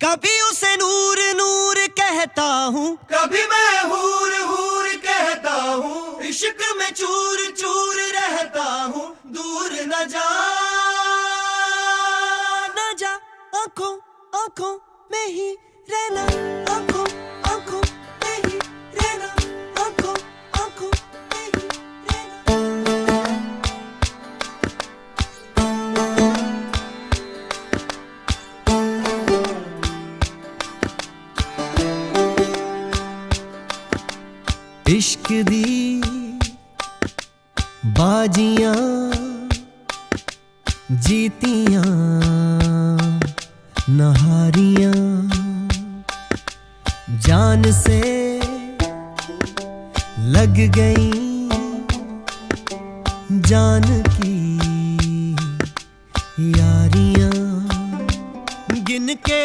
कभी उसे नूर नूर कहता हूँ, कभी मैं हूर हूर कहता हूँ, इश्क में चूर चूर रहता हूँ। दूर न जा, न जा, आंखों आंखों में ही रहना, आंखों आंखों में ही रहना, आंखों आंखों में ही रहना। इश्क दी बाजियां जीतियां नहारियां, जान से लग गई जान की यारियां, गिन के